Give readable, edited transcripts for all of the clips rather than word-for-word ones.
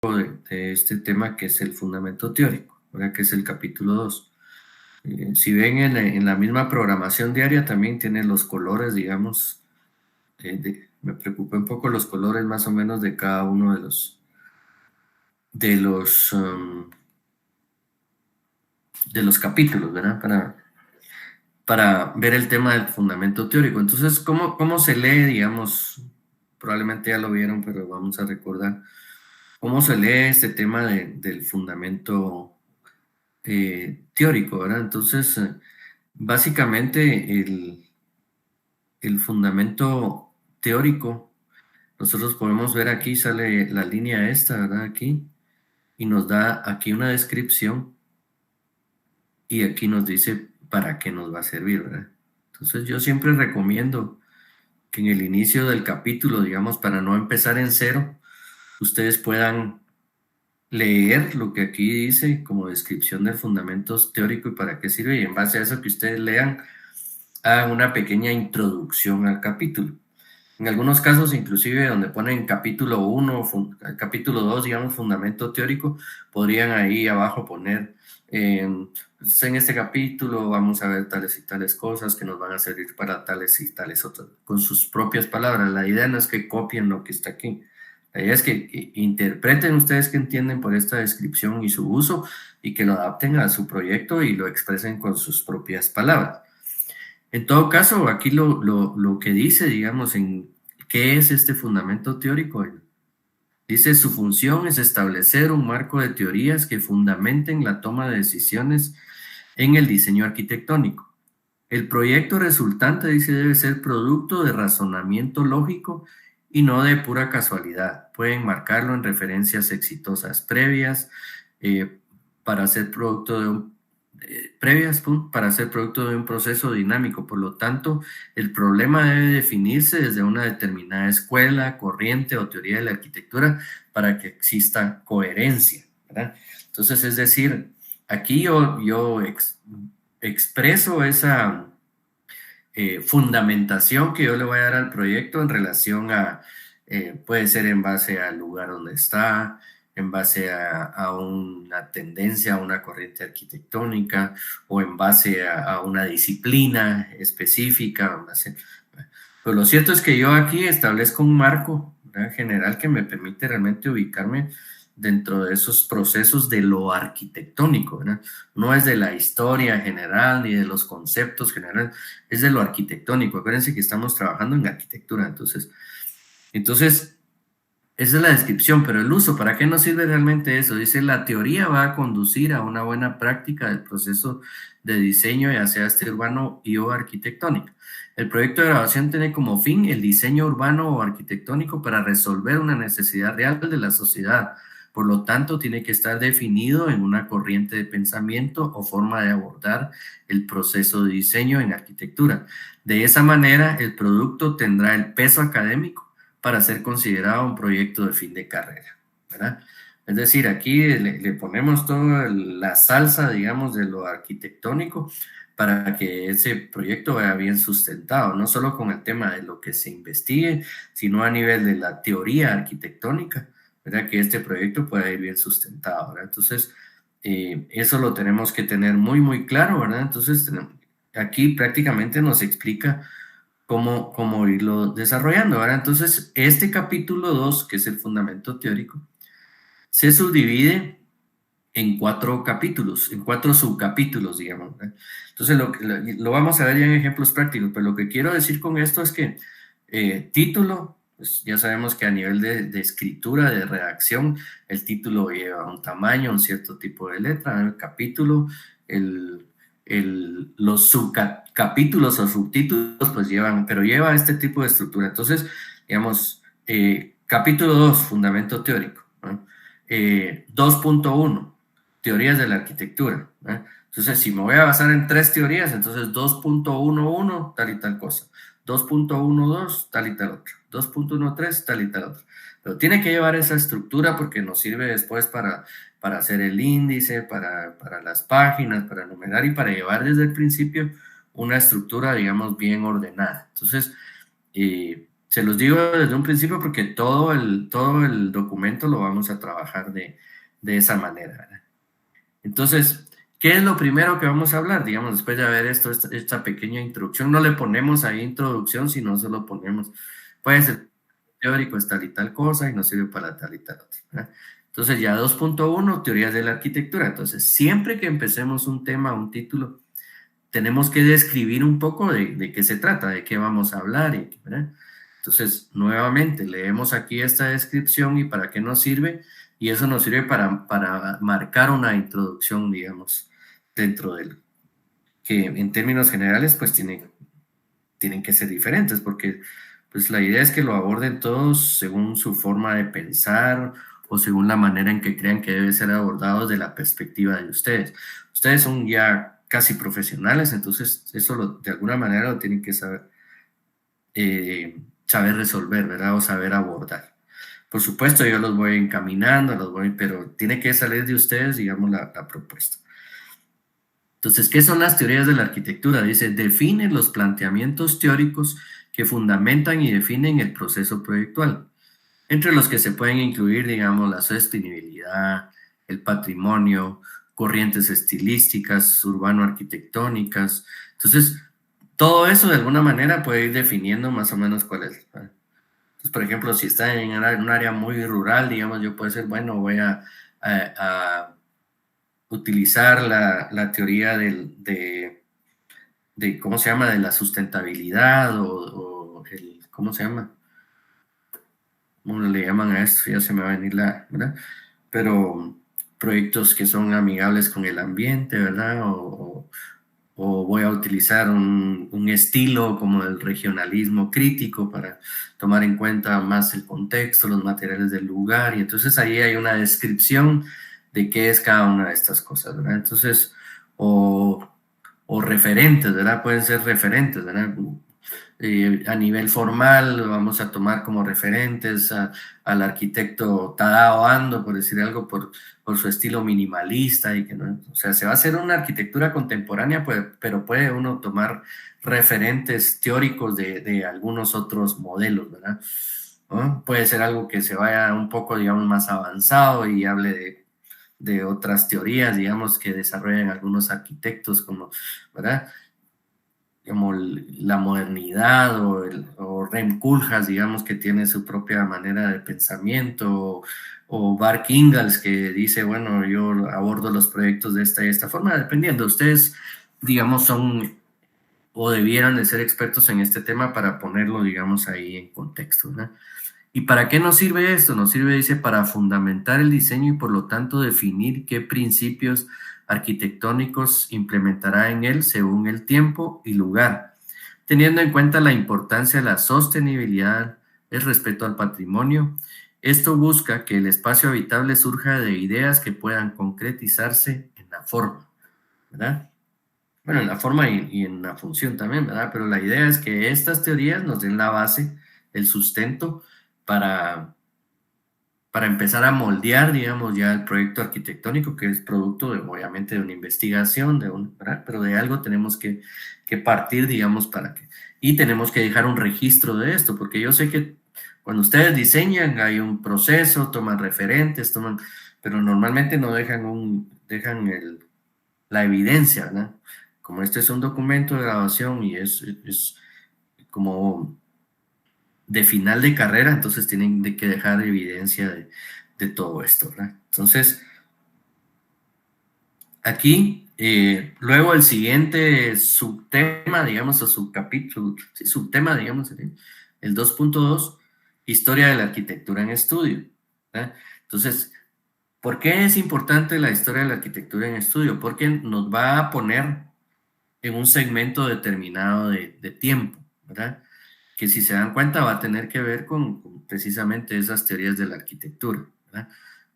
de este tema que es el fundamento teórico, ¿verdad? Que es el capítulo 2. Si ven en la misma programación diaria también tiene los colores, digamos, me preocupa un poco los colores más o menos de cada uno de los, um, de los capítulos, ¿verdad? Para ver el tema del fundamento teórico. Entonces, ¿cómo se lee, digamos? Probablemente ya lo vieron, pero vamos a recordar. ¿Cómo se lee este tema del fundamento teórico, ¿verdad? Entonces, básicamente el fundamento teórico, nosotros podemos ver aquí, sale la línea esta, ¿verdad? Aquí, y nos da aquí una descripción y aquí nos dice para qué nos va a servir, ¿verdad? Entonces, yo siempre recomiendo que en el inicio del capítulo, digamos, para no empezar en cero, ustedes puedan leer lo que aquí dice como descripción del fundamento teórico y para qué sirve, y en base a eso que ustedes lean, hagan una pequeña introducción al capítulo. En algunos casos, inclusive donde ponen capítulo 1, capítulo 2, digamos, fundamento teórico, podrían ahí abajo poner, pues, en este capítulo vamos a ver tales y tales cosas que nos van a servir para tales y tales otras, con sus propias palabras. La idea no es que copien lo que está aquí. La idea es que interpreten ustedes que entienden por esta descripción y su uso y que lo adapten a su proyecto y lo expresen con sus propias palabras. En todo caso, aquí lo que dice, digamos, en qué es este fundamento teórico, dice su función es establecer un marco de teorías que fundamenten la toma de decisiones en el diseño arquitectónico. El proyecto resultante, dice, debe ser producto de razonamiento lógico y no de pura casualidad. Pueden marcarlo en referencias exitosas previas eh, para ser producto de para ser producto de un proceso dinámico. Por lo tanto, el problema debe definirse desde una determinada escuela, corriente o teoría de la arquitectura para que exista coherencia, ¿verdad? Entonces, es decir, aquí yo expreso esa fundamentación que yo le voy a dar al proyecto en relación a, puede ser en base al lugar donde está, en base a una tendencia, a una corriente arquitectónica o en base a una disciplina específica. Pero lo cierto es que yo aquí establezco un marco, ¿verdad?, general que me permite realmente ubicarme dentro de esos procesos de lo arquitectónico, ¿verdad? No es de la historia general ni de los conceptos generales, es de lo arquitectónico. Acuérdense que estamos trabajando en arquitectura, entonces esa es la descripción, pero el uso, ¿para qué nos sirve realmente eso? Dice, la teoría va a conducir a una buena práctica del proceso de diseño, ya sea este urbano y o arquitectónico. El proyecto de grabación tiene como fin el diseño urbano o arquitectónico para resolver una necesidad real de la sociedad. Por lo tanto, tiene que estar definido en una corriente de pensamiento o forma de abordar el proceso de diseño en arquitectura. De esa manera, el producto tendrá el peso académico para ser considerado un proyecto de fin de carrera, ¿verdad? Es decir, aquí le ponemos toda la salsa, digamos, de lo arquitectónico para que ese proyecto vaya bien sustentado, no solo con el tema de lo que se investigue, sino a nivel de la teoría arquitectónica, ¿verdad? Que este proyecto pueda ir bien sustentado, ¿verdad? Entonces, eso lo tenemos que tener muy, muy claro, ¿verdad? Entonces, aquí prácticamente nos explica cómo irlo desarrollando. Ahora, entonces, este capítulo 2 que es el fundamento teórico, se subdivide en 4 capítulos, en 4 subcapítulos, digamos, ¿verdad? Entonces, lo vamos a ver ya en ejemplos prácticos, pero lo que quiero decir con esto es que título, pues ya sabemos que a nivel de escritura, de redacción, el título lleva un tamaño, un cierto tipo de letra, el capítulo, el, los subcapítulos o subtítulos, pues lleva este tipo de estructura. Entonces, digamos, capítulo 2 fundamento teórico, ¿no? 2.1 teorías de la arquitectura, ¿no? Entonces, si me voy a basar en 3 teorías, entonces 2.11 tal y tal cosa, 2.12 tal y tal otra, 2.13 tal y tal otra. Pero tiene que llevar esa estructura porque nos sirve después para hacer el índice, para las páginas, para enumerar y para llevar desde el principio una estructura, digamos, bien ordenada. Entonces, Se los digo desde un principio porque todo el documento lo vamos a trabajar de esa manera, ¿verdad? Entonces, ¿qué es lo primero que vamos a hablar? Digamos, después de haber esta pequeña introducción, no le ponemos ahí introducción, sino solo ponemos, puede ser teórico es tal y tal cosa y nos sirve para tal y tal otra, ¿verdad? Entonces ya 2.1, teorías de la arquitectura. Entonces, siempre que empecemos un tema, un título, tenemos que describir un poco de qué se trata, de qué vamos a hablar, ¿verdad? Entonces, nuevamente, leemos aquí esta descripción y para qué nos sirve, y eso nos sirve para marcar una introducción, digamos, dentro del que en términos generales, pues tienen que ser diferentes, porque pues la idea es que lo aborden todos según su forma de pensar o según la manera en que crean que debe ser abordado de la perspectiva de ustedes. Ustedes son ya casi profesionales, entonces eso de alguna manera lo tienen que saber resolver, ¿verdad? O saber abordar. Por supuesto, yo los voy encaminando, pero tiene que salir de ustedes, digamos, la propuesta. Entonces, ¿qué son las teorías de la arquitectura? Dice, define los planteamientos teóricos que fundamentan y definen el proceso proyectual, entre los que se pueden incluir, digamos, la sostenibilidad, el patrimonio, corrientes estilísticas, urbano-arquitectónicas. Entonces, todo eso de alguna manera puede ir definiendo más o menos cuál es. ¿Verdad? Entonces, por ejemplo, si está en un área muy rural, digamos, yo puedo decir, bueno, voy a utilizar la teoría de, ¿cómo se llama?, de la sustentabilidad o ¿cómo se llama? ¿Cómo le llaman a esto? Ya se me va a venir ¿verdad? Pero proyectos que son amigables con el ambiente, ¿verdad? O voy a utilizar un estilo como el regionalismo crítico para tomar en cuenta más el contexto, los materiales del lugar, y entonces ahí hay una descripción de qué es cada una de estas cosas, ¿verdad? Entonces, o referentes, ¿verdad? Pueden ser referentes, ¿verdad? A nivel formal vamos a tomar como referentes al arquitecto Tadao Ando, por decir algo, por su estilo minimalista y que no, o sea, se va a hacer una arquitectura contemporánea, pues, pero puede uno tomar referentes teóricos de algunos otros modelos, ¿verdad? ¿No? Puede ser algo que se vaya un poco, digamos, más avanzado y hable de otras teorías, digamos, que desarrollan algunos arquitectos, como, ¿verdad? Como la modernidad o Rem Koolhaas, digamos, que tiene su propia manera de pensamiento, o Bart Ingalls, que dice, bueno, yo abordo los proyectos de esta y esta forma, dependiendo. Ustedes, digamos, son o debieran de ser expertos en este tema para ponerlo, digamos, ahí en contexto, ¿no? ¿Y para qué nos sirve esto? Nos sirve, dice, para fundamentar el diseño y por lo tanto definir qué principios arquitectónicos implementará en él según el tiempo y lugar, teniendo en cuenta la importancia de la sostenibilidad, el respeto al patrimonio. Esto busca que el espacio habitable surja de ideas que puedan concretizarse en la forma, ¿verdad? Bueno, en la forma y en la función también, ¿verdad? Pero la idea es que estas teorías nos den la base, el sustento para, para empezar a moldear, digamos, ya el proyecto arquitectónico, que es producto, obviamente, de una investigación, ¿verdad? Pero de algo tenemos que partir, digamos, y tenemos que dejar un registro de esto, porque yo sé que cuando ustedes diseñan hay un proceso, toman referentes, pero normalmente no dejan la evidencia, ¿verdad? Como este es un documento de grabación y es como de final de carrera, entonces tienen que dejar evidencia de todo esto, ¿verdad? Entonces, aquí, luego el siguiente subtema, digamos, o subcapítulo, sí, subtema, digamos, el 2.2, historia de la arquitectura en estudio, ¿verdad? Entonces, ¿por qué es importante la historia de la arquitectura en estudio? Porque nos va a poner en un segmento determinado de tiempo, ¿verdad? Que si se dan cuenta va a tener que ver con precisamente esas teorías de la arquitectura, ¿verdad?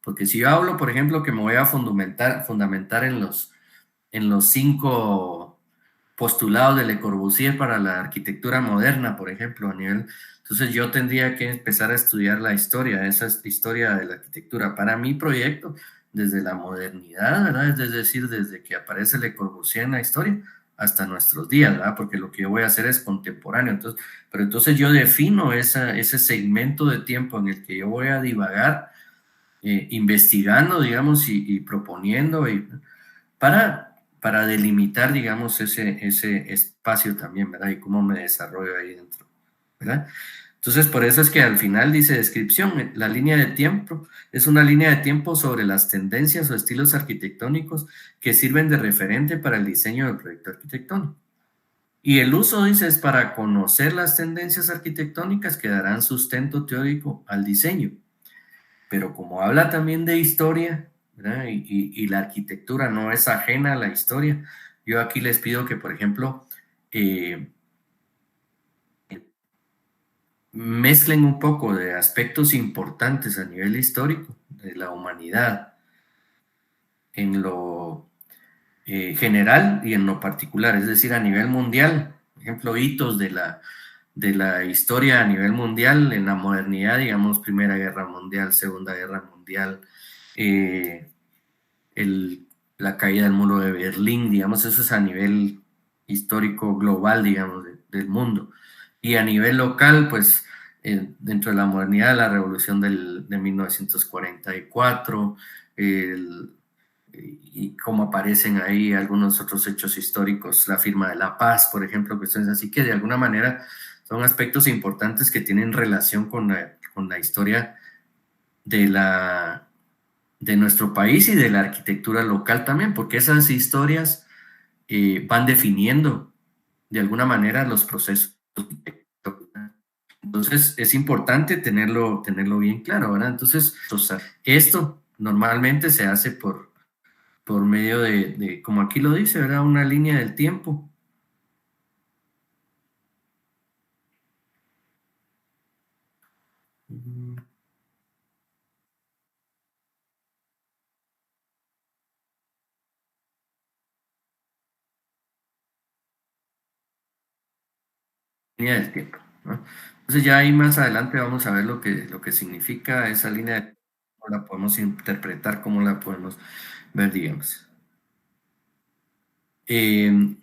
Porque si yo hablo, por ejemplo, que me voy a fundamentar en los 5 postulados de Le Corbusier para la arquitectura moderna, por ejemplo, entonces yo tendría que empezar a estudiar la historia, esa historia de la arquitectura para mi proyecto, desde la modernidad, ¿verdad? Es decir, desde que aparece Le Corbusier en la historia hasta nuestros días, ¿verdad? Porque lo que yo voy a hacer es contemporáneo. Entonces, pero entonces yo defino ese segmento de tiempo en el que yo voy a divagar, investigando, digamos, y proponiendo, para delimitar, digamos, ese espacio también, ¿verdad? Y cómo me desarrollo ahí dentro, ¿verdad? Entonces, por eso es que al final dice descripción, la línea de tiempo es una línea de tiempo sobre las tendencias o estilos arquitectónicos que sirven de referente para el diseño del proyecto arquitectónico. Y el uso, dice, es para conocer las tendencias arquitectónicas que darán sustento teórico al diseño. Pero como habla también de historia, ¿verdad? Y la arquitectura no es ajena a la historia, yo aquí les pido que, por ejemplo, eh, mezclen un poco de aspectos importantes a nivel histórico de la humanidad en lo general y en lo particular, es decir, a nivel mundial, por ejemplo, hitos de la historia a nivel mundial en la modernidad, digamos, Primera Guerra Mundial, Segunda Guerra Mundial, eh, el, la caída del muro de Berlín, digamos, eso es a nivel histórico global, digamos, del mundo. Y a nivel local, pues, dentro de la modernidad, la revolución de 1944, el, y cómo aparecen ahí algunos otros hechos históricos, la firma de la paz, por ejemplo, cuestiones así que de alguna manera son aspectos importantes que tienen relación con la historia de de nuestro país y de la arquitectura local también, porque esas historias van definiendo de alguna manera los procesos. Entonces es importante tenerlo bien claro, ¿verdad? Entonces, o sea, esto normalmente se hace por medio como aquí lo dice, ¿verdad? Una línea del tiempo. Línea del tiempo, ¿no? Entonces ya ahí más adelante vamos a ver lo que significa esa línea de tiempo, cómo la podemos interpretar, cómo la podemos ver, digamos. Eh,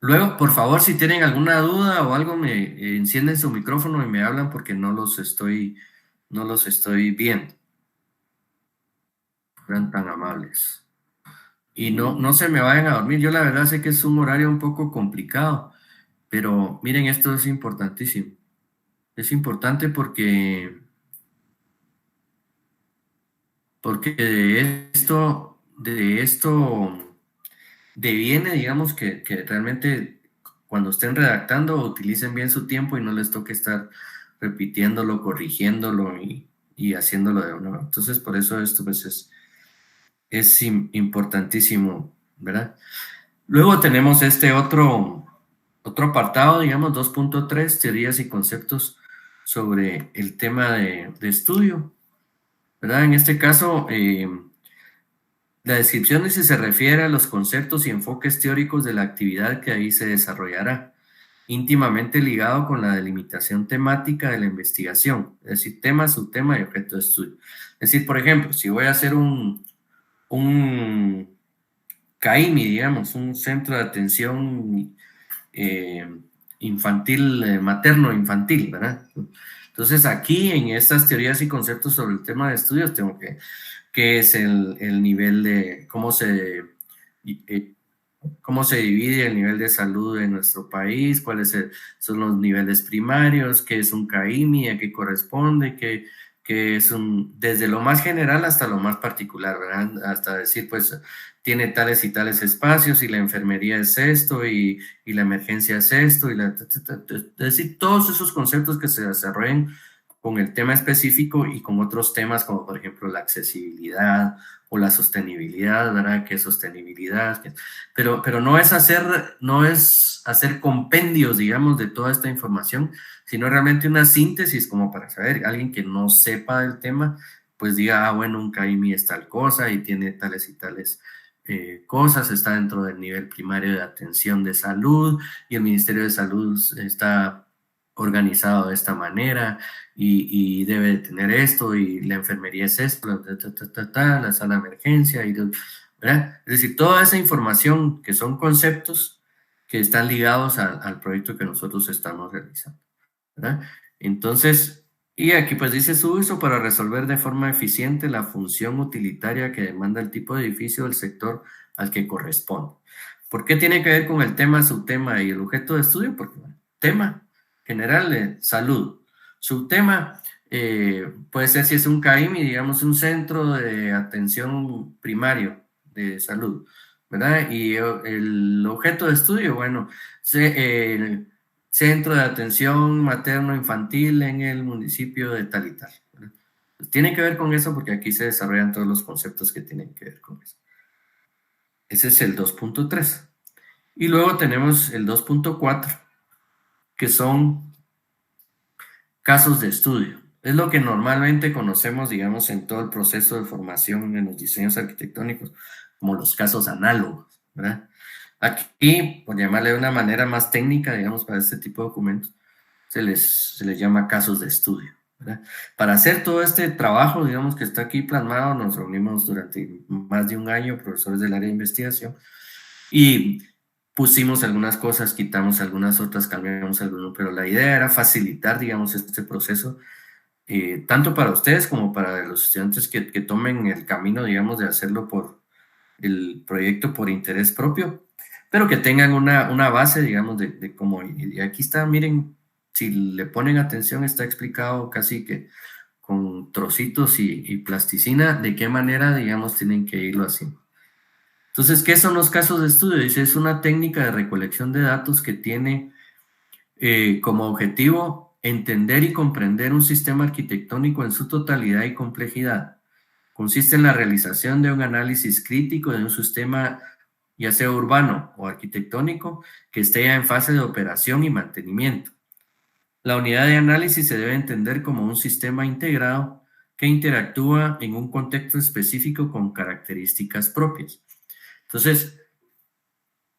Luego, por favor, si tienen alguna duda o algo, me encienden su micrófono y me hablan porque no los estoy viendo. Fueran tan amables. Y no se me vayan a dormir. Yo la verdad sé que es un horario un poco complicado, pero miren, esto es importantísimo. Es importante porque de esto deviene, digamos, que realmente cuando estén redactando utilicen bien su tiempo y no les toque estar repitiéndolo, corrigiéndolo y haciéndolo de nuevo. Entonces, por eso esto pues es importantísimo, ¿verdad? Luego tenemos este otro apartado, digamos, 2.3 teorías y conceptos sobre el tema de estudio, ¿verdad? En este caso, la descripción dice se refiere a los conceptos y enfoques teóricos de la actividad que ahí se desarrollará, íntimamente ligado con la delimitación temática de la investigación, es decir, tema, subtema y objeto de estudio. Es decir, por ejemplo, si voy a hacer un CAIMI, digamos, un centro de atención eh, infantil, materno-infantil, ¿verdad? Entonces aquí en estas teorías y conceptos sobre el tema de estudios tengo que es el nivel de eh, cómo se divide el nivel de salud en nuestro país, son los niveles primarios, qué es un CAIMI, a qué corresponde, qué es desde lo más general hasta lo más particular, ¿verdad? Hasta decir, pues, tiene tales y tales espacios y la enfermería es esto y la emergencia es esto, es decir, todos esos conceptos que se desarrollen con el tema específico y con otros temas como por ejemplo la accesibilidad o la sostenibilidad, ¿verdad? ¿Qué es sostenibilidad? Pero no es hacer compendios, digamos, de toda esta información, sino realmente una síntesis como para saber, alguien que no sepa del tema, pues diga, ah, bueno, un CAIMI es tal cosa y tiene tales y tales cosas, está dentro del nivel primario de atención de salud y el Ministerio de Salud está organizado de esta manera y debe de tener esto y la enfermería es esto, la sala de emergencia, ¿verdad? Es decir, toda esa información que son conceptos que están ligados al proyecto que nosotros estamos realizando, ¿verdad? Entonces, y aquí pues dice su uso para resolver de forma eficiente la función utilitaria que demanda el tipo de edificio del sector al que corresponde. ¿Por qué tiene que ver con el tema, subtema y el objeto de estudio? Porque, bueno, tema general, salud. Subtema puede ser si es un CAIMI, digamos, un centro de atención primario de salud, ¿verdad? Y el objeto de estudio, bueno, el centro de atención materno-infantil en el municipio de tal y tal, ¿verdad? Pues tiene que ver con eso porque aquí se desarrollan todos los conceptos que tienen que ver con eso. Ese es el 2.3. Y luego tenemos el 2.4, que son casos de estudio. Es lo que normalmente conocemos, digamos, en todo el proceso de formación en los diseños arquitectónicos, como los casos análogos, ¿verdad? Aquí, por llamarle de una manera más técnica, digamos, para este tipo de documentos, se les llama casos de estudio, ¿verdad? Para hacer todo este trabajo, digamos, que está aquí plasmado, nos reunimos durante más de un año, profesores del área de investigación, y pusimos algunas cosas, quitamos algunas otras, cambiamos algunas, pero la idea era facilitar, digamos, este proceso, tanto para ustedes como para los estudiantes que tomen el camino, digamos, de hacerlo por el proyecto por interés propio, pero que tengan una base, digamos, de cómo, y aquí está, miren, si le ponen atención, está explicado casi que con trocitos y plasticina, de qué manera, digamos, tienen que irlo haciendo. Entonces, ¿qué son los casos de estudio? Dice, es una técnica de recolección de datos que tiene como objetivo entender y comprender un sistema arquitectónico en su totalidad y complejidad. Consiste en la realización de un análisis crítico de un sistema, ya sea urbano o arquitectónico, que esté ya en fase de operación y mantenimiento. La unidad de análisis se debe entender como un sistema integrado que interactúa en un contexto específico con características propias. Entonces,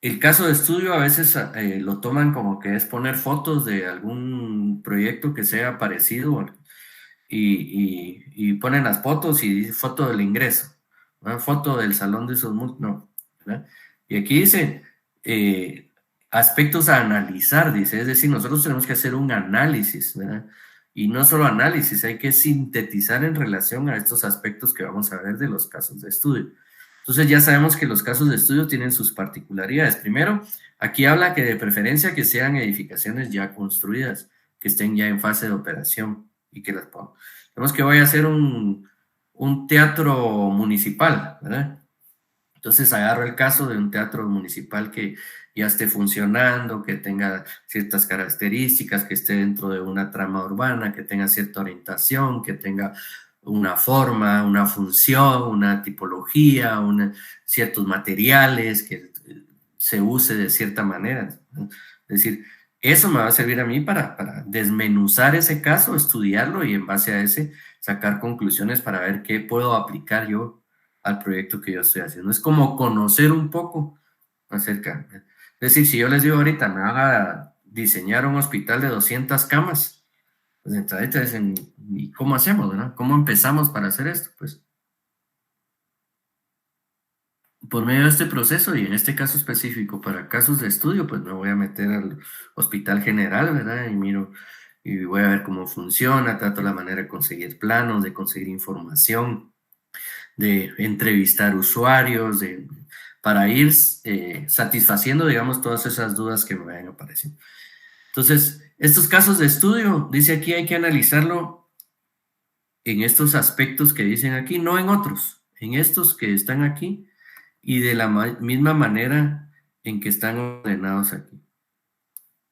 el caso de estudio a veces lo toman como que es poner fotos de algún proyecto que sea parecido y ponen las fotos y dice foto del ingreso, ¿verdad? Foto del salón de esos no, ¿verdad? Y aquí dice aspectos a analizar, dice, es decir, nosotros tenemos que hacer un análisis, ¿verdad? Y no solo análisis, hay que sintetizar en relación a estos aspectos que vamos a ver de los casos de estudio. Entonces ya sabemos que los casos de estudio tienen sus particularidades. Primero, aquí habla que de preferencia que sean edificaciones ya construidas, que estén ya en fase de operación y que las pongan. Tenemos que voy a hacer un teatro municipal, ¿verdad? Entonces agarro el caso de un teatro municipal que ya esté funcionando, que tenga ciertas características, que esté dentro de una trama urbana, que tenga cierta orientación, que tenga una forma, una función, una tipología, ciertos materiales, que se use de cierta manera, ¿no? Es decir, eso me va a servir a mí para desmenuzar ese caso, estudiarlo y en base a ese sacar conclusiones para ver qué puedo aplicar yo al proyecto que yo estoy haciendo. Es como conocer un poco acerca. Es decir, si yo les digo ahorita, me van a diseñar un hospital de 200 camas, pues entonces te dicen, ¿y cómo hacemos, verdad? ¿Cómo empezamos para hacer esto? Pues por medio de este proceso y en este caso específico para casos de estudio, pues me voy a meter al hospital general, ¿verdad? Y miro y voy a ver cómo funciona, trato la manera de conseguir planos, de conseguir información, de entrevistar usuarios, para ir satisfaciendo, digamos, todas esas dudas que me vayan apareciendo. Entonces, estos casos de estudio, dice aquí, hay que analizarlo en estos aspectos que dicen aquí, no en otros, en estos que están aquí y de la misma manera en que están ordenados aquí.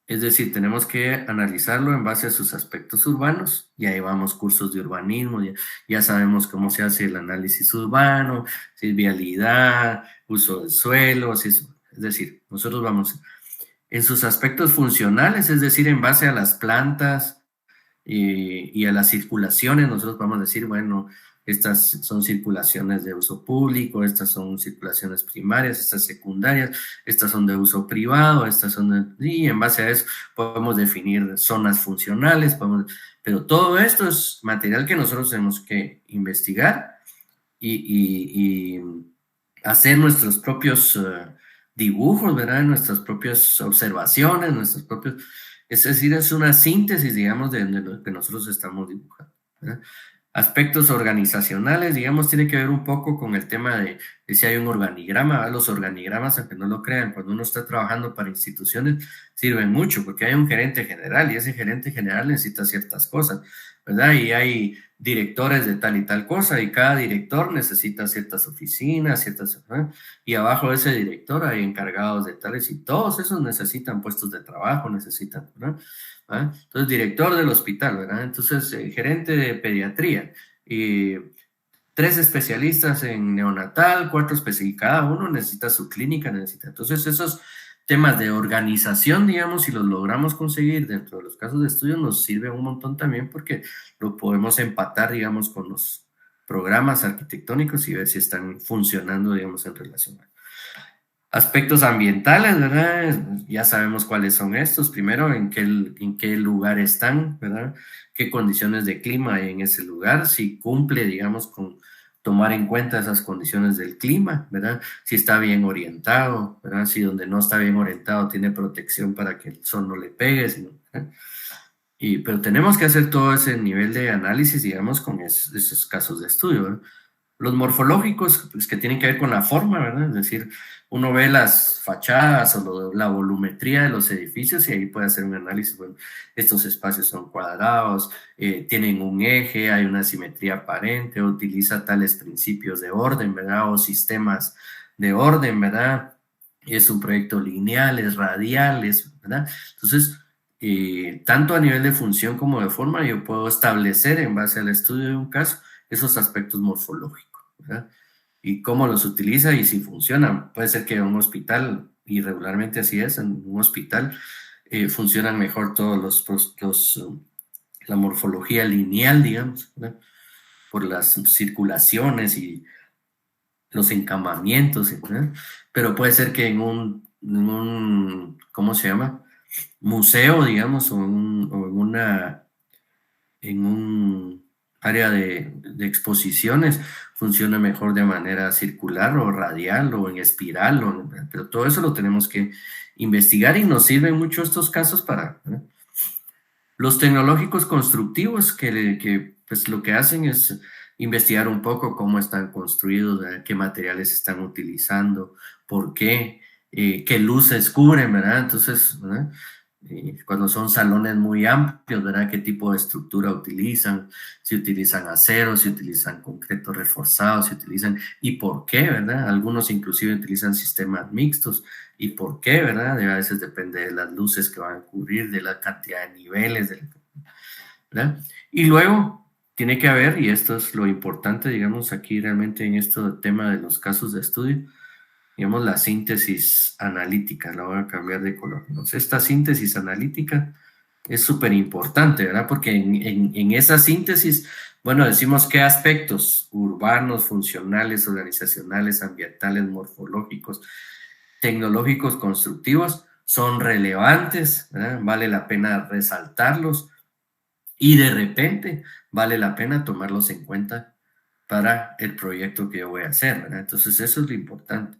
Es decir, tenemos que analizarlo en base a sus aspectos urbanos. Ya llevamos cursos de urbanismo, ya sabemos cómo se hace el análisis urbano, si es vialidad, uso del suelo, es decir, nosotros vamos en sus aspectos funcionales, es decir, en base a las plantas y a las circulaciones, nosotros vamos a decir, bueno, estas son circulaciones de uso público, estas son circulaciones primarias, estas secundarias, estas son de uso privado, estas son de... Y en base a eso podemos definir zonas funcionales, pero todo esto es material que nosotros tenemos que investigar y hacer nuestros propios dibujos, ¿verdad? Nuestras propias observaciones, nuestros propios... Es decir, es una síntesis, digamos, de lo que nosotros estamos dibujando, ¿verdad? Aspectos organizacionales, digamos, tiene que ver un poco con el tema de si hay un organigrama, ¿verdad? Los organigramas, aunque no lo crean, cuando uno está trabajando para instituciones, sirven mucho, porque hay un gerente general y ese gerente general necesita ciertas cosas, ¿verdad? Y hay directores de tal y tal cosa, y cada director necesita ciertas oficinas, ciertas, ¿verdad? Y abajo de ese director hay encargados de tales, y todos esos necesitan puestos de trabajo, necesitan, ¿verdad? ¿Ah? Entonces, director del hospital, ¿verdad? Entonces, gerente de pediatría, y 3 especialistas en neonatal, 4 especialistas, cada uno necesita su clínica, necesita. Entonces, esos temas de organización, digamos, si los logramos conseguir dentro de los casos de estudio, nos sirve un montón también porque lo podemos empatar, digamos, con los programas arquitectónicos y ver si están funcionando, digamos, en relación a aspectos ambientales, ¿verdad? Ya sabemos cuáles son estos. Primero, en qué lugar están, ¿verdad? Qué condiciones de clima hay en ese lugar, si cumple, digamos, con tomar en cuenta esas condiciones del clima, ¿verdad? Si está bien orientado, ¿verdad? Si donde no está bien orientado tiene protección para que el sol no le pegue, ¿verdad? Pero tenemos que hacer todo ese nivel de análisis, digamos, con esos casos de estudio, ¿verdad? Los morfológicos, pues que tienen que ver con la forma, ¿verdad? Es decir, uno ve las fachadas o la volumetría de los edificios y ahí puede hacer un análisis. Bueno, estos espacios son cuadrados, tienen un eje, hay una simetría aparente, utiliza tales principios de orden, ¿verdad? O sistemas de orden, ¿verdad? Es un proyecto lineal, es radial, ¿verdad? Entonces, tanto a nivel de función como de forma, yo puedo establecer en base al estudio de un caso esos aspectos morfológicos, ¿verdad? Y cómo los utiliza y si funcionan. Puede ser que en un hospital, y regularmente así es, en un hospital funcionan mejor todos la morfología lineal, digamos, ¿verdad? Por las circulaciones y los encamamientos, ¿verdad? Pero puede ser que ¿cómo se llama? Museo, digamos, o en un área de exposiciones funciona mejor de manera circular o radial o en espiral, pero todo eso lo tenemos que investigar y nos sirven mucho estos casos para, ¿verdad? Los tecnológicos constructivos pues lo que hacen es investigar un poco cómo están construidos, ¿verdad? Qué materiales están utilizando, por qué, qué luces cubren, ¿verdad? Entonces, ¿verdad? Cuando son salones muy amplios, ¿verdad? ¿Qué tipo de estructura utilizan? Si utilizan acero, si utilizan concreto reforzado, si utilizan... ¿Y por qué, verdad? Algunos inclusive utilizan sistemas mixtos. ¿Y por qué, verdad? A veces depende de las luces que van a cubrir, de la cantidad de niveles, ¿verdad? Y luego tiene que haber, y esto es lo importante, digamos, aquí realmente en este tema de los casos de estudio, digamos, la síntesis analítica, la voy a cambiar de color. Entonces, esta síntesis analítica es súper importante, ¿verdad? Porque en esa síntesis, bueno, decimos qué aspectos urbanos, funcionales, organizacionales, ambientales, morfológicos, tecnológicos, constructivos son relevantes, ¿verdad? Vale la pena resaltarlos y de repente vale la pena tomarlos en cuenta para el proyecto que yo voy a hacer, ¿verdad? Entonces, eso es lo importante.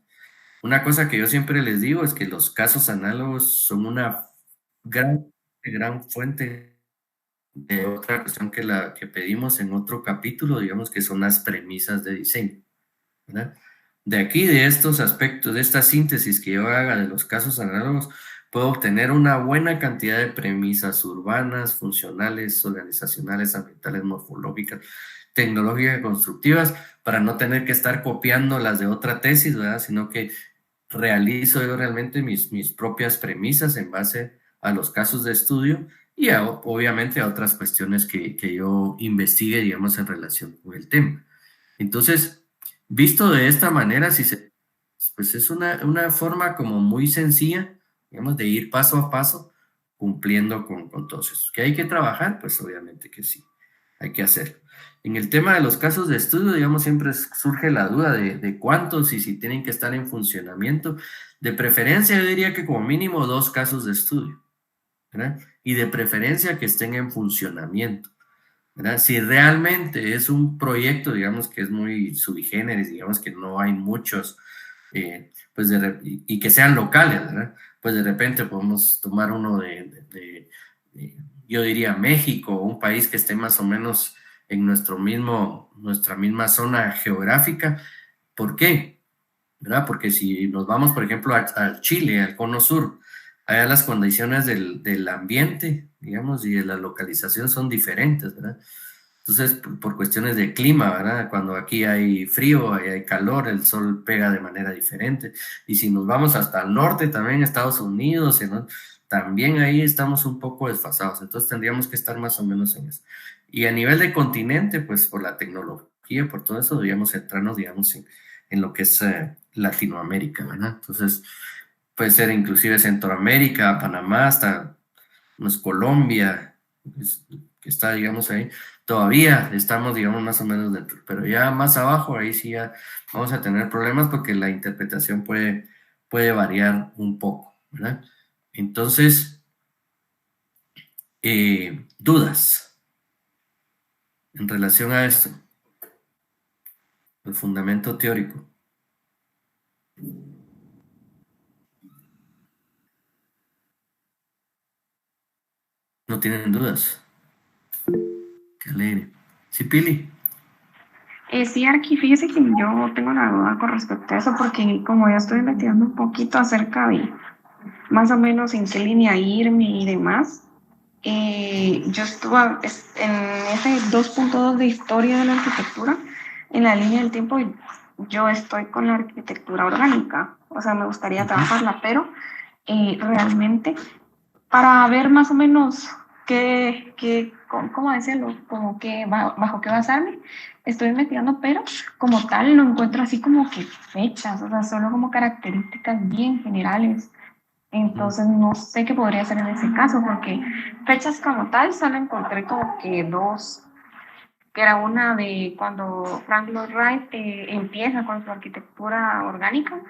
Una cosa que yo siempre les digo es que los casos análogos son una gran fuente de otra cuestión que la que pedimos en otro capítulo, digamos que son las premisas de diseño, ¿verdad? De aquí, de estos aspectos, de esta síntesis que yo haga de los casos análogos, puedo obtener una buena cantidad de premisas urbanas, funcionales, organizacionales, ambientales, morfológicas, tecnológicas, constructivas, para no tener que estar copiando las de otra tesis, ¿verdad? Sino que realizo yo realmente mis propias premisas en base a los casos de estudio y obviamente a otras cuestiones que yo investigue, digamos, en relación con el tema. Entonces, visto de esta manera, pues es una forma como muy sencilla, digamos, de ir paso a paso cumpliendo con todos esos. ¿Que hay que trabajar? Pues obviamente que sí, hay que hacerlo. En el tema de los casos de estudio, digamos, siempre surge la duda de cuántos y si tienen que estar en funcionamiento. De preferencia, yo diría que como mínimo 2 casos de estudio, ¿verdad? Y de preferencia que estén en funcionamiento, ¿verdad? Si realmente es un proyecto, digamos, que es muy sui generis, digamos que no hay muchos pues y que sean locales, ¿verdad? Pues de repente podemos tomar uno yo diría México, un país que esté más o menos en nuestra misma zona geográfica. ¿Por qué? ¿Verdad? Porque si nos vamos, por ejemplo, a Chile, al cono sur, allá las condiciones del ambiente, digamos, y de la localización son diferentes, ¿verdad? Entonces, por cuestiones de clima, ¿verdad? Cuando aquí hay frío, ahí hay calor, el sol pega de manera diferente. Y si nos vamos hasta el norte, también Estados Unidos, ¿no? También ahí estamos un poco desfasados. Entonces, tendríamos que estar más o menos en eso. Y a nivel de continente, pues por la tecnología, por todo eso, deberíamos centrarnos, digamos, en lo que es Latinoamérica, ¿verdad? Entonces, puede ser inclusive Centroamérica, Panamá, hasta pues, Colombia, que está, digamos, ahí. Todavía estamos, digamos, más o menos dentro, pero ya más abajo, ahí sí ya vamos a tener problemas porque la interpretación puede variar un poco, ¿verdad? Entonces, dudas en relación a esto, el fundamento teórico. No tienen dudas. Qué alegre. Sí, Pili. Sí, Arqui, fíjese que yo tengo una duda con respecto a eso, porque como ya estoy investigando un poquito acerca de más o menos en qué línea irme y demás, yo estuve en ese 2.2 de historia de la arquitectura, en la línea del tiempo, y yo estoy con la arquitectura orgánica, o sea, me gustaría Ujú. trabajarla, pero realmente para ver más o menos cómo decirlo, como que bajo qué basarme. Estoy investigando, pero como tal no encuentro así como que fechas, o sea, solo como características bien generales. Ujú. Entonces no sé qué podría hacer en ese caso, porque fechas como tal solo encontré como que dos, que era una de cuando Frank Lloyd Wright empieza con su arquitectura orgánica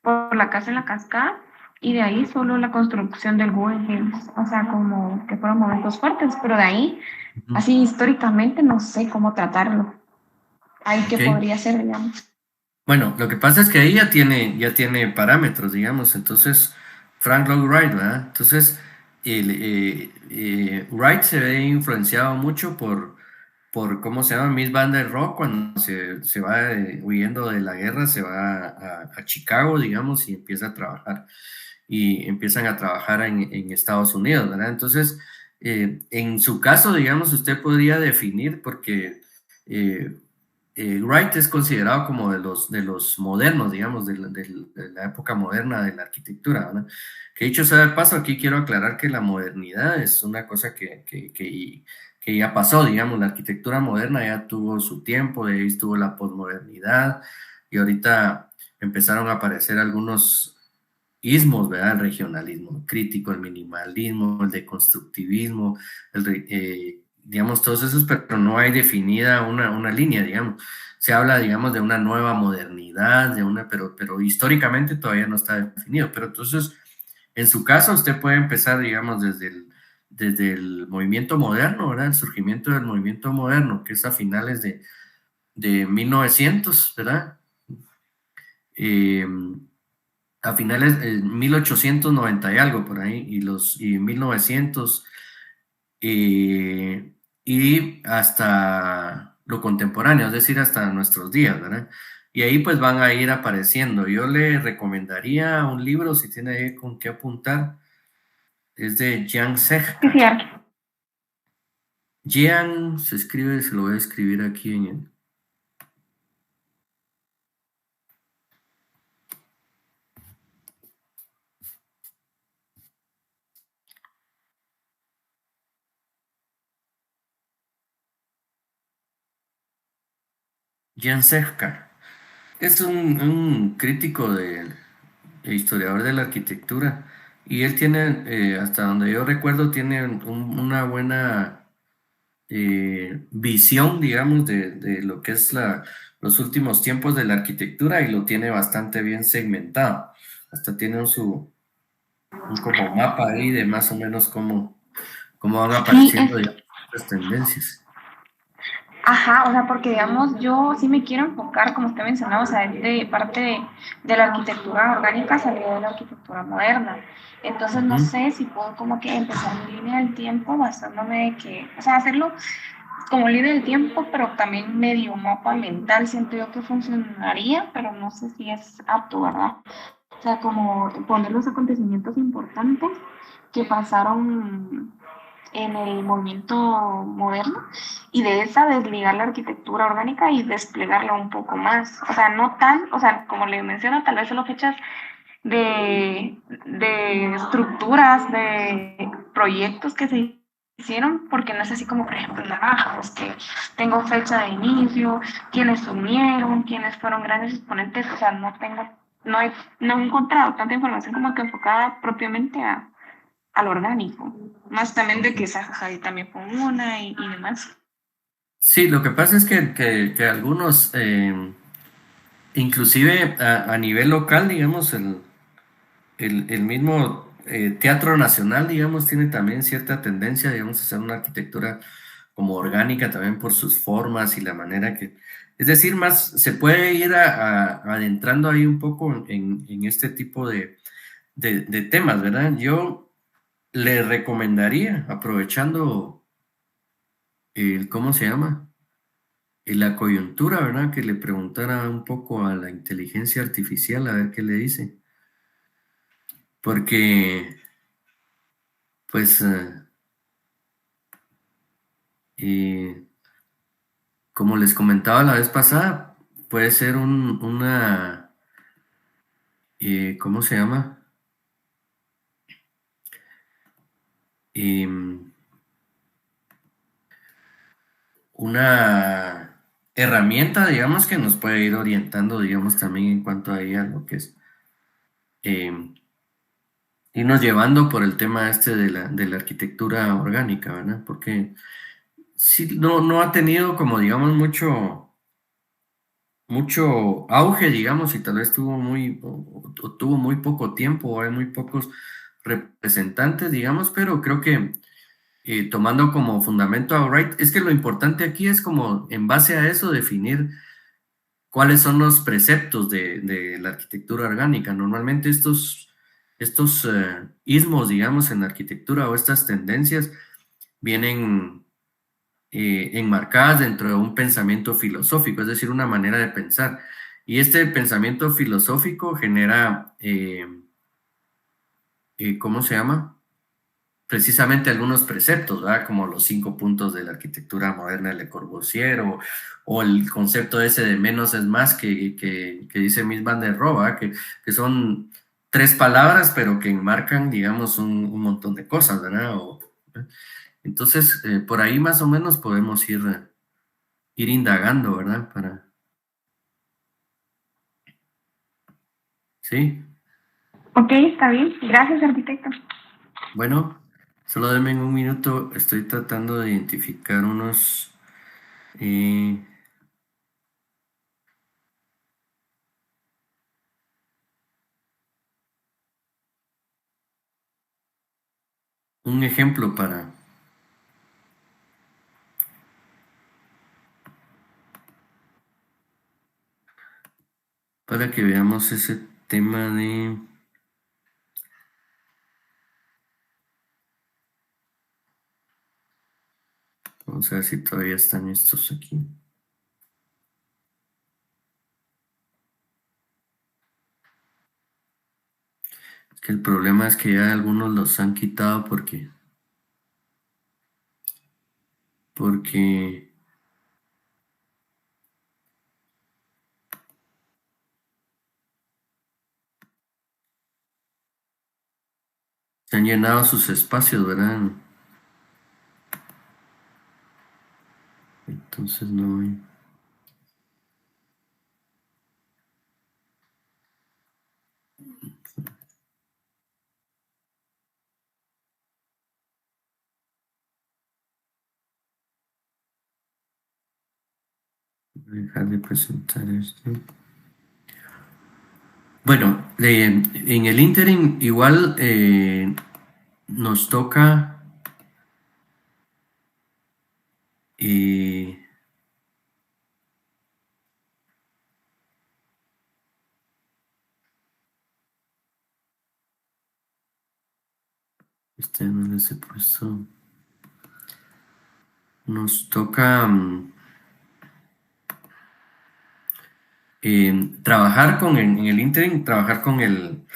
por la casa en la cascada, y de ahí solo la construcción del Guggenheim, o sea, como que fueron momentos fuertes, pero de ahí, Ujú. así históricamente, no sé cómo tratarlo. Ahí qué Ok. podría ser, digamos. Bueno, lo que pasa es que ahí ya tiene parámetros, digamos. Entonces, Frank Lloyd Wright, ¿verdad? Entonces, Wright se ve influenciado mucho por ¿cómo se llama? Miss Van der Rohe, cuando se va huyendo de la guerra, se va a Chicago, digamos, y empieza a trabajar. Y empiezan a trabajar en Estados Unidos, ¿verdad? Entonces, en su caso, digamos, usted podría definir, porque eh, Wright es considerado como de los modernos, digamos, de la época moderna de la arquitectura, ¿verdad? Que dicho sea de paso, aquí quiero aclarar que la modernidad es una cosa que ya pasó, digamos, la arquitectura moderna ya tuvo su tiempo, de ahí estuvo la posmodernidad, y ahorita empezaron a aparecer algunos ismos, ¿verdad? El regionalismo crítico, el minimalismo, el deconstructivismo, digamos, todos esos, pero no hay definida una línea, digamos. Se habla, digamos, de una nueva modernidad, pero históricamente todavía no está definido. Pero entonces, en su caso, usted puede empezar, digamos, desde el movimiento moderno, ¿verdad? El surgimiento del movimiento moderno, que es a finales de 1900, ¿verdad? Eh, a finales de 1890 y algo por ahí, y 1900, eh, y hasta lo contemporáneo, es decir, hasta nuestros días, ¿verdad? Y ahí pues van a ir apareciendo. Yo le recomendaría un libro, si tiene ahí con qué apuntar, es de Jan Sí, sí, Sejka. Arqui. Jan se escribe, se lo voy a escribir aquí en el... Jan Sejka. Es un crítico e historiador de la arquitectura, y él tiene, hasta donde yo recuerdo, tiene una buena visión, digamos, de lo que es los últimos tiempos de la arquitectura, y lo tiene bastante bien segmentado. Hasta tiene un como mapa ahí de más o menos cómo van Sí, apareciendo, digamos, las tendencias. Ajá, o sea, porque digamos, yo sí me quiero enfocar, como usted mencionaba, o sea, de parte de la arquitectura orgánica salió de la arquitectura moderna. Entonces no Ujú. sé si puedo como que empezar mi línea del tiempo basándome de que, o sea, hacerlo como línea del tiempo, pero también medio mapa mental, siento yo que funcionaría, pero no sé si es apto, ¿verdad? O sea, como poner los acontecimientos importantes que pasaron en el movimiento moderno y de esa desligar la arquitectura orgánica y desplegarla un poco más. O sea, no tan, o sea, como le menciono, tal vez solo fechas de estructuras, de proyectos que se hicieron, porque no es así como, por ejemplo, naranjos, que tengo fecha de inicio, quiénes se unieron, quiénes fueron grandes exponentes, o sea, no he encontrado tanta información como que enfocada propiamente al orgánico, más también de que Zaha también fue una y demás. Sí, lo que pasa es que algunos, inclusive a nivel local, digamos, el mismo Teatro Nacional, digamos, tiene también cierta tendencia, digamos, a hacer una arquitectura como orgánica también por sus formas y la manera que... Es decir, más se puede ir adentrando ahí un poco en este tipo de temas, ¿verdad? Yo le recomendaría, aprovechando el, ¿cómo se llama? La coyuntura, ¿verdad? Que le preguntara un poco a la inteligencia artificial a ver qué le dice. Porque, pues, eh, como les comentaba la vez pasada, puede ser una, ¿cómo se llama? Em, una herramienta, digamos, que nos puede ir orientando, digamos, también en cuanto a ella, lo que es em, irnos llevando por el tema este de la arquitectura orgánica, ¿verdad? Porque sí, no ha tenido como, digamos, mucho auge, digamos, y tal vez tuvo o tuvo muy poco tiempo, o hay muy pocos representantes, digamos, pero creo que tomando como fundamento a Wright, es que lo importante aquí es como en base a eso definir cuáles son los preceptos de la arquitectura orgánica. Normalmente estos ismos, digamos, en la arquitectura o estas tendencias vienen enmarcadas dentro de un pensamiento filosófico, es decir, una manera de pensar. Y este pensamiento filosófico genera, ¿cómo se llama? Precisamente algunos preceptos, ¿verdad? Como los 5 puntos de la arquitectura moderna de Le Corbusier o el concepto ese de menos es más que dice Mies van der Rohe, ¿verdad? Que son 3 palabras, pero que enmarcan, digamos, un montón de cosas, ¿verdad? Entonces, por ahí más o menos podemos ir indagando, ¿verdad? Sí, Ok, está bien. Gracias, arquitecto. bueno, solo denme un minuto, estoy tratando de identificar eh, un ejemplo para que veamos ese tema de... Vamos a ver si todavía están estos aquí. Es que el problema es que ya algunos los han quitado porque se han llenado sus espacios, ¿verdad? Entonces no voy a dejar de presentar esto. Bueno, en el interim igual nos toca... eh, Este no les he puesto. Nos toca trabajar en el interim, trabajar con el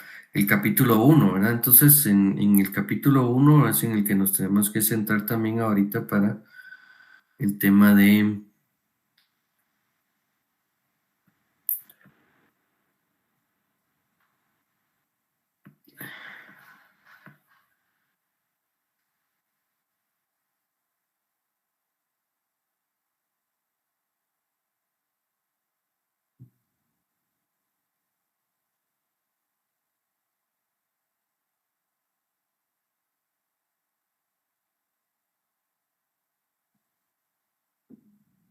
capítulo uno, ¿verdad? Entonces, en el capítulo uno es en el que nos tenemos que centrar también ahorita para el tema de.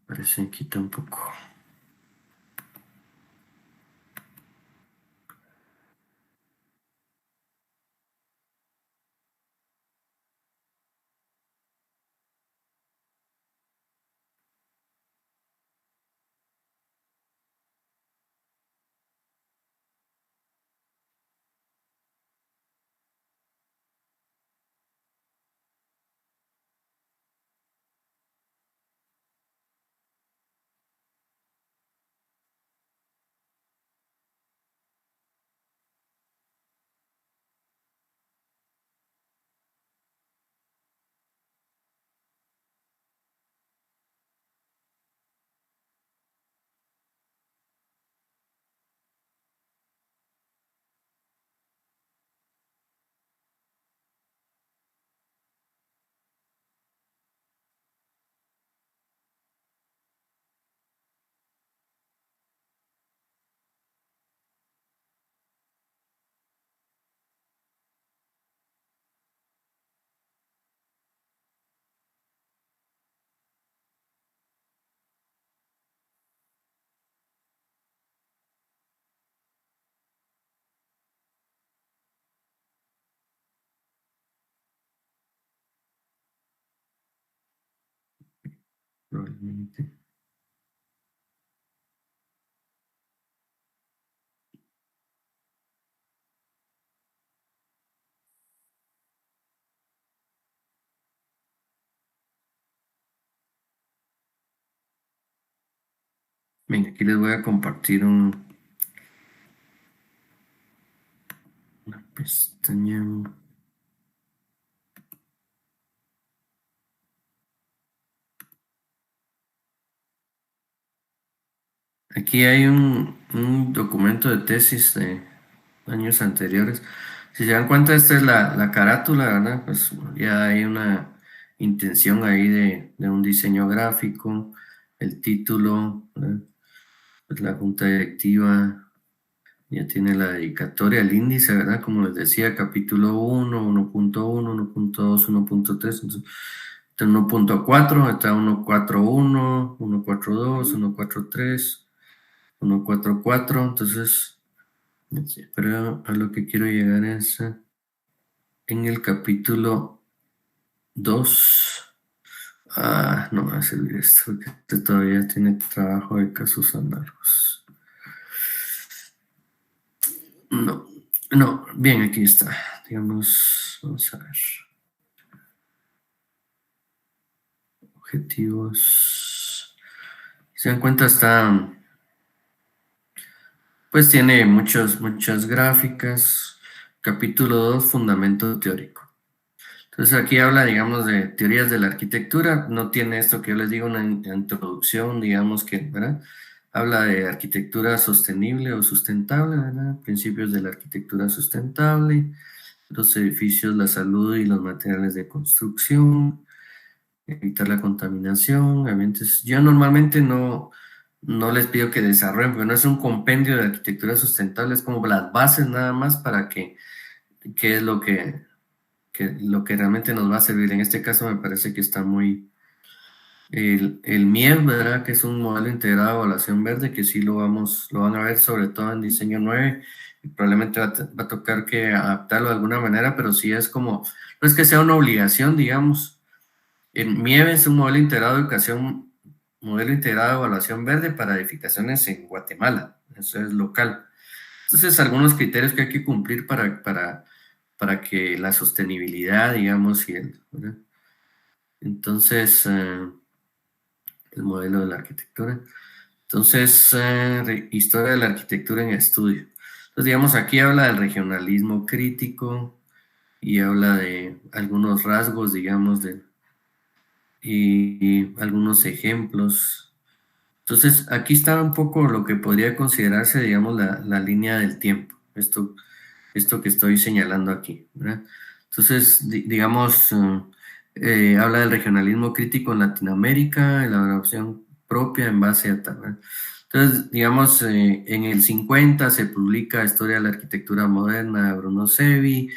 Parece que quita un poco. Probablemente. Venga, aquí les voy a compartir una pestaña. Aquí hay un documento de tesis de años anteriores. Si se dan cuenta, esta es la carátula, ¿verdad? Pues ya hay una intención ahí de un diseño gráfico, el título, ¿verdad? Pues la junta directiva ya tiene la dedicatoria, el índice, ¿verdad? Como les decía, capítulo 1, 1.1, 1.2, 1.3, entonces, está 1.4, está 1.4.1, 1.4.2, 1.4.3, 1.4.4, entonces, sí, pero a lo que quiero llegar es en el capítulo 2. No me va a servir esto, porque este todavía tiene trabajo de casos análogos. No, no, bien, aquí está. Digamos, vamos a ver. Objetivos. Si se dan cuenta, pues tiene muchas gráficas. Capítulo 2, fundamento teórico. Entonces aquí habla, digamos, de teorías de la arquitectura. No tiene esto que yo les digo, una introducción, digamos que, ¿verdad? Habla de arquitectura sostenible o sustentable, ¿verdad? Principios de la arquitectura sustentable, los edificios, la salud y los materiales de construcción, evitar la contaminación, ambientes. Yo normalmente no les pido que desarrollen, porque no es un compendio de arquitectura sustentable, es como las bases nada más para qué es lo que realmente nos va a servir. En este caso me parece que está muy. El MIEV, ¿verdad? Que es un modelo integrado de evaluación verde, que sí lo van a ver sobre todo en diseño 9, y probablemente va a tocar que adaptarlo de alguna manera, pero sí es como, no es que sea una obligación, digamos. El MIEV es un modelo integrado de educación, modelo integrado de evaluación verde para edificaciones en Guatemala, eso es local. Entonces, algunos criterios que hay que cumplir para que la sostenibilidad, digamos, ¿verdad? Entonces, el modelo de la arquitectura. Entonces, historia de la arquitectura en estudio. Entonces, digamos, aquí habla del regionalismo crítico y habla de algunos rasgos, digamos, y algunos ejemplos. Entonces, aquí está un poco lo que podría considerarse, digamos, la línea del tiempo, esto que estoy señalando aquí, ¿verdad? Entonces, digamos, habla del regionalismo crítico en Latinoamérica, elaboración propia en base a tal, ¿verdad? Entonces, digamos, en el 50 se publica Historia de la Arquitectura Moderna de Bruno Sevi.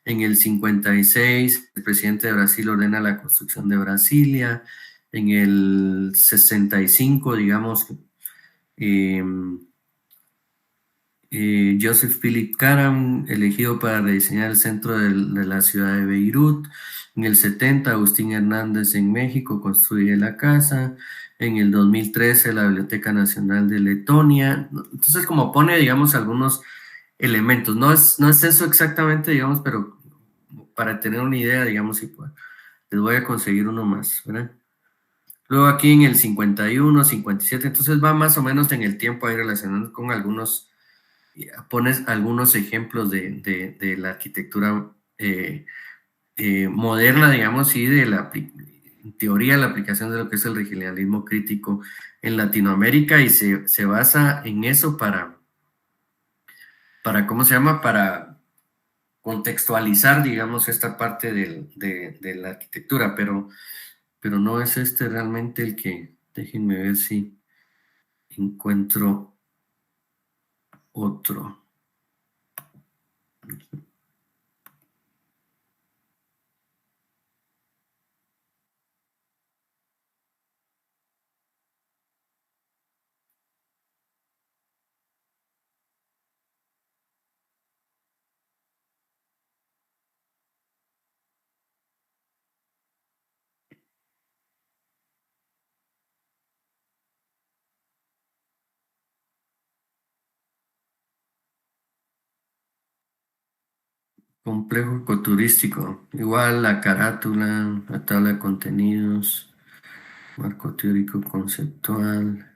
En el 56 el presidente de Brasil ordena la construcción de Brasilia. En el 65, digamos, eh, Joseph Philip Karam, elegido para rediseñar el centro de la ciudad de Beirut. En el 70, Agustín Hernández en México construye la casa. En el 2013, la Biblioteca Nacional de Letonia. Entonces, como pone, digamos, algunos elementos. No es eso exactamente, digamos, pero para tener una idea, digamos, si puedo. Les voy a conseguir uno más, ¿verdad? Luego aquí en el 51, 57, entonces va más o menos en el tiempo ahí relacionado con algunos, pones algunos ejemplos de la arquitectura moderna, digamos, y en teoría, la aplicación de lo que es el regionalismo crítico en Latinoamérica y se basa en eso ¿cómo se llama? Para contextualizar, digamos, esta parte de la arquitectura, pero no es este realmente el que, déjenme ver si encuentro otro. Complejo ecoturístico, igual la carátula, la tabla de contenidos, marco teórico conceptual,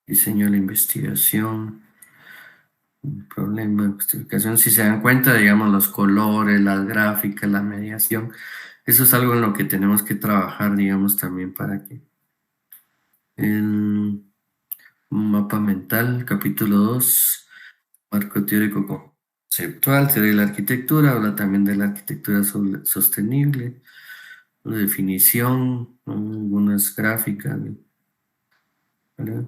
diseño de la investigación, problema, justificación. Si se dan cuenta, digamos, los colores, las gráficas, la mediación, eso es algo en lo que tenemos que trabajar, digamos, también para que el mapa mental, capítulo 2, marco teórico conceptual, teoría de la arquitectura, habla también de la arquitectura sostenible, la definición, ¿no? Algunas gráficas, ¿verdad?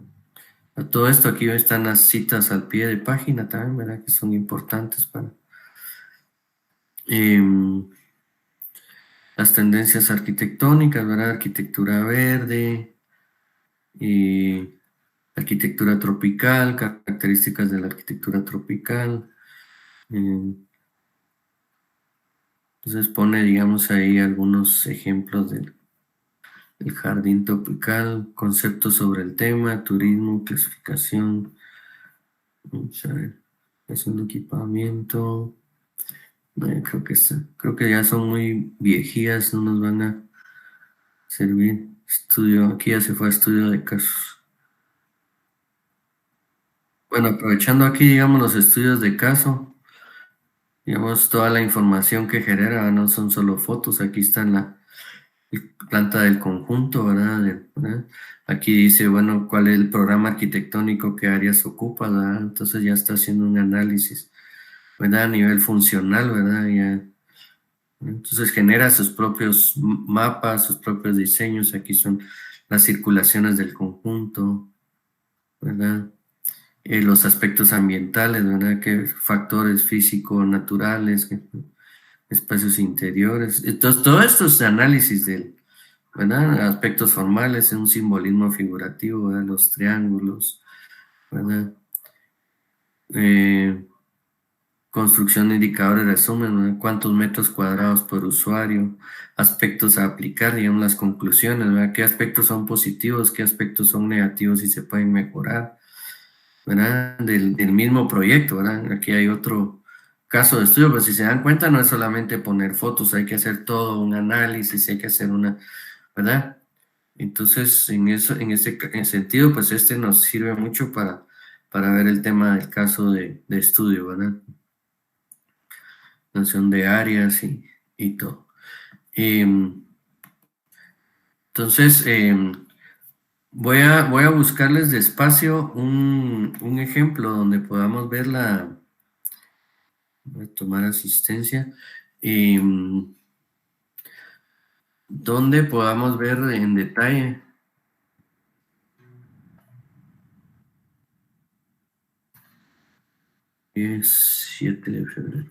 A todo esto aquí están las citas al pie de página también, ¿verdad? Que son importantes para em, las tendencias arquitectónicas, ¿verdad? Arquitectura verde, y arquitectura tropical, características de la arquitectura tropical. Entonces pone, digamos, ahí algunos ejemplos del jardín tropical, conceptos sobre el tema, turismo, clasificación, vamos a ver, creación de equipamiento. Creo que ya son muy viejías, no nos van a servir. Estudio, aquí ya se fue a estudio de casos. Bueno, aprovechando aquí, digamos, los estudios de caso, digamos, toda la información que genera, no son solo fotos, aquí está en la planta del conjunto, ¿verdad? ¿verdad? Aquí dice, bueno, cuál es el programa arquitectónico, qué áreas ocupa, ¿verdad? Entonces ya está haciendo un análisis, ¿verdad? A nivel funcional, ¿verdad? Ya, entonces genera sus propios mapas, sus propios diseños, aquí son las circulaciones del conjunto, ¿verdad? Los aspectos ambientales, ¿verdad? ¿Qué factores físicos, naturales, espacios interiores? Entonces, todo esto es análisis ¿verdad? Aspectos formales, un simbolismo figurativo, ¿verdad? Los triángulos, ¿verdad? Construcción de indicadores de resumen, ¿verdad? Cuántos metros cuadrados por usuario, aspectos a aplicar, digamos, las conclusiones, ¿verdad? ¿Qué aspectos son positivos, qué aspectos son negativos y se pueden mejorar, ¿verdad? Del mismo proyecto, ¿verdad? Aquí hay otro caso de estudio, pues si se dan cuenta, no es solamente poner fotos, hay que hacer todo un análisis, hay que hacer una, ¿verdad? Entonces, en ese sentido, pues este nos sirve mucho para ver el tema del caso de estudio, ¿verdad? Noción de áreas y todo. Entonces, voy a buscarles despacio un ejemplo donde podamos ver voy a tomar asistencia, donde podamos ver en detalle. Es 7 de febrero.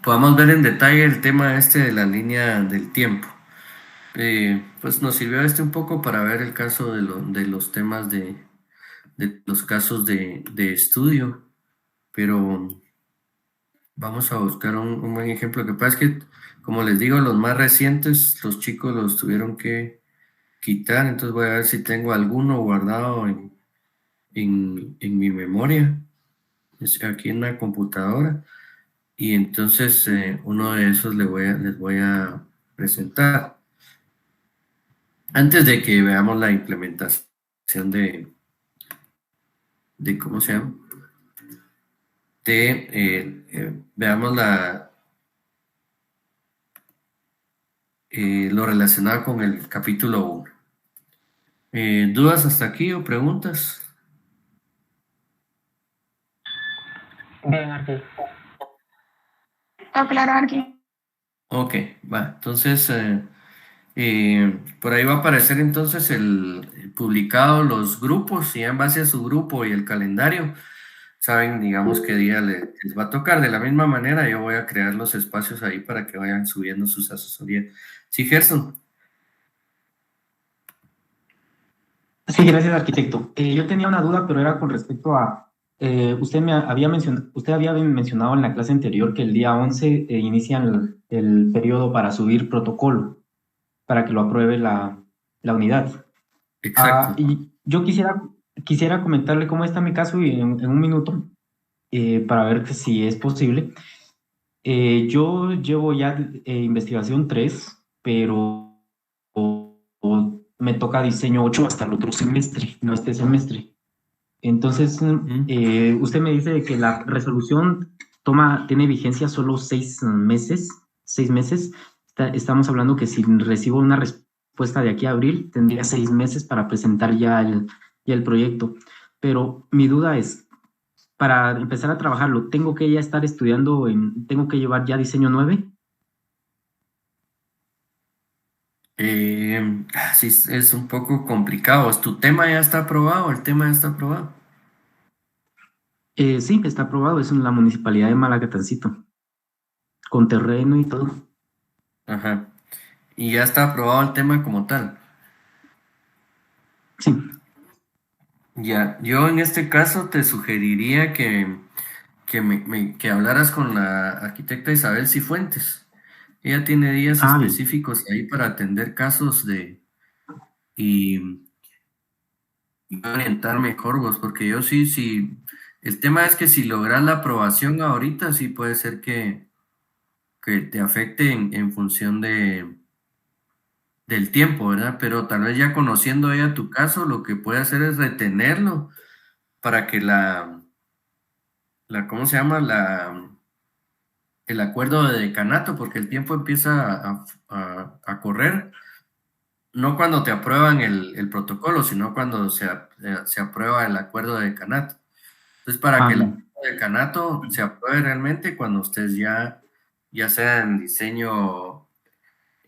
Podamos ver en detalle el tema este de la línea del tiempo. Pues nos sirvió un poco para ver el caso de los temas de los casos de estudio, pero vamos a buscar un buen ejemplo. Lo que pasa es que, como les digo, los más recientes, los chicos los tuvieron que quitar, entonces voy a ver si tengo alguno guardado en mi memoria, aquí en la computadora, y entonces uno de esos les voy a presentar. Antes de que veamos la implementación de ¿cómo se llama? Veamos lo relacionado con el capítulo 1. ¿Dudas hasta aquí o preguntas? Bien, Arqui. Todo claro, Arqui. Ok, va. Entonces, por ahí va a aparecer entonces el publicado los grupos y en base a su grupo y el calendario, saben, digamos, qué día les va a tocar. De la misma manera, yo voy a crear los espacios ahí para que vayan subiendo sus asesorías. Sí, Gerson. Sí, gracias, arquitecto. Yo tenía una duda, pero era con respecto a, usted había mencionado en la clase anterior que el día 11 inician el periodo para subir protocolo, para que lo apruebe la unidad. Exacto. Y yo quisiera comentarle cómo está mi caso y en un minuto, para ver que si es posible. Yo llevo ya investigación 3, pero me toca diseño 8 hasta el otro semestre, no este semestre. Entonces, usted me dice que la resolución tiene vigencia solo 6 meses, 6 meses. Estamos hablando que si recibo una respuesta de aquí a abril, tendría 6 meses para presentar ya el proyecto. Pero mi duda es, para empezar a trabajarlo, ¿tengo que ya estar estudiando, tengo que llevar ya diseño 9? Sí, es un poco complicado. ¿Tu tema ya está aprobado? ¿El tema ya está aprobado? Sí, está aprobado, es en la municipalidad de Malacatancito, con terreno y todo. Ajá. Y ya está aprobado el tema como tal. Sí. Ya, yo en este caso te sugeriría que hablaras con la arquitecta Isabel Cifuentes. Ella tiene días Bien. específicos ahí para atender casos y orientar mejor vos, porque yo sí, el tema es que si logras la aprobación ahorita, sí puede ser que te afecte en función del tiempo, ¿verdad? Pero tal vez ya conociendo ella tu caso, lo que puede hacer es retenerlo para que ¿cómo se llama? El acuerdo de decanato, porque el tiempo empieza a correr, no cuando te aprueban el protocolo, sino cuando se aprueba el acuerdo de decanato. Entonces, para que el Bien. acuerdo de decanato se apruebe realmente cuando ustedes ya sea en diseño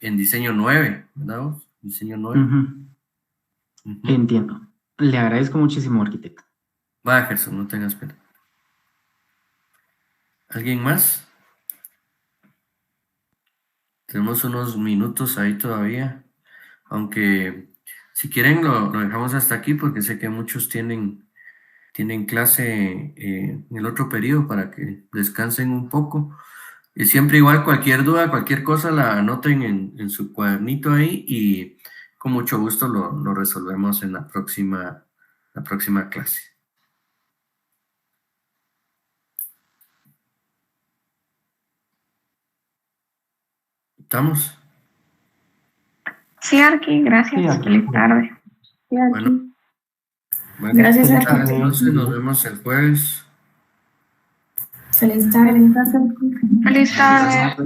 9, ¿verdad? Diseño 9. Ujú. Ujú. Entiendo. Le agradezco muchísimo, arquitecto. Va, Gerson, no tengas pena. ¿Alguien más? Tenemos unos minutos ahí todavía, aunque si quieren lo dejamos hasta aquí porque sé que muchos tienen clase en el otro periodo para que descansen un poco. Y siempre igual, cualquier duda, cualquier cosa, la anoten en su cuadernito ahí y con mucho gusto lo resolvemos en la próxima clase. ¿Estamos? Sí, Arqui, gracias. Sí, Arqui. Feliz tarde. Sí, aquí. Bueno, bueno, Gracias, Feliz Arqui. tarde. entonces nos vemos el jueves. Feliz tarde. Feliz tarde.